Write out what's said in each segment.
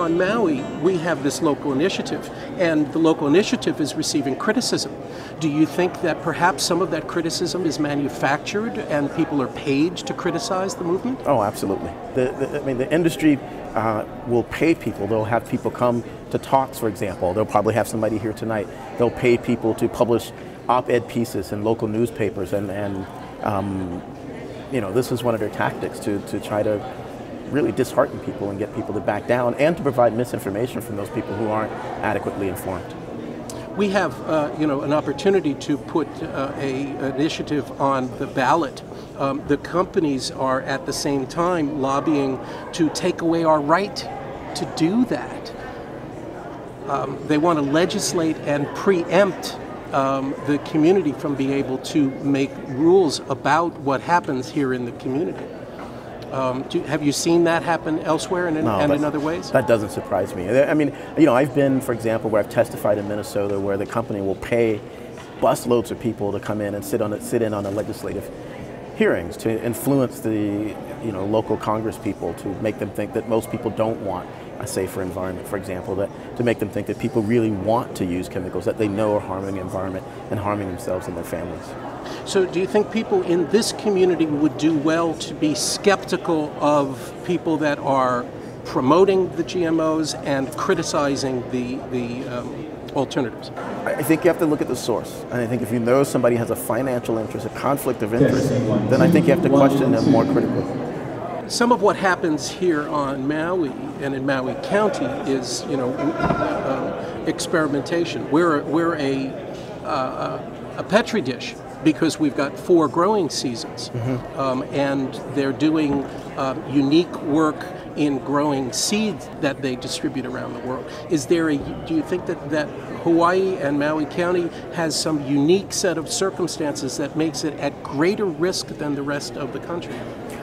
on Maui, we have this local initiative, and the local initiative is receiving criticism. Do you think that perhaps some of that criticism is manufactured and people are paid to criticize the movement? Oh, absolutely. The industry will pay people. They'll have people come to talks, for example. They'll probably have somebody here tonight. They'll pay people to publish op-ed pieces in local newspapers, and this is one of their tactics to try to really dishearten people and get people to back down, and to provide misinformation from those people who aren't adequately informed. We have, an opportunity to put an initiative on the ballot. The companies are at the same time lobbying to take away our right to do that. They want to legislate and preempt the community from being able to make rules about what happens here in the community. Have you seen that happen elsewhere and in other ways? That doesn't surprise me. I mean, I've been, for example, where I've testified in Minnesota, where the company will pay busloads of people to come in and sit in on the legislative hearings to influence the local Congress people, to make them think that most people don't want a safer environment, for example, to make them think that people really want to use chemicals that they know are harming the environment and harming themselves and their families. So do you think people in this community would do well to be skeptical of people that are promoting the GMOs and criticizing the alternatives? I think you have to look at the source. And I think if you know somebody has a financial interest, a conflict of interest, then I think you have to question them more critically. Some of what happens here on Maui and in Maui County is, experimentation. We're a petri dish because we've got 4 growing seasons, and they're doing unique work in growing seeds that they distribute around the world. Do you think that Hawaii and Maui County has some unique set of circumstances that makes it at greater risk than the rest of the country?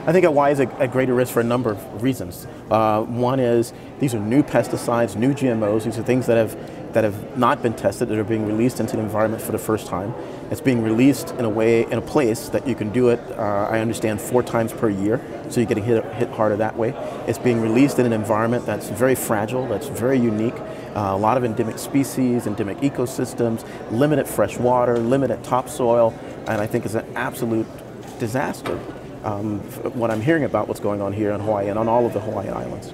I think Hawaii is at greater risk for a number of reasons. One is these are new pesticides, new GMOs. These are things that have not been tested, that are being released into the environment for the first time. It's being released in a place that you can do it, I understand, 4 times per year, so you're getting hit harder that way. It's being released in an environment that's very fragile, that's very unique. A lot of endemic species, endemic ecosystems, limited fresh water, limited topsoil, and I think it's an absolute disaster. What I'm hearing about what's going on here in Hawaii and on all of the Hawaiian Islands.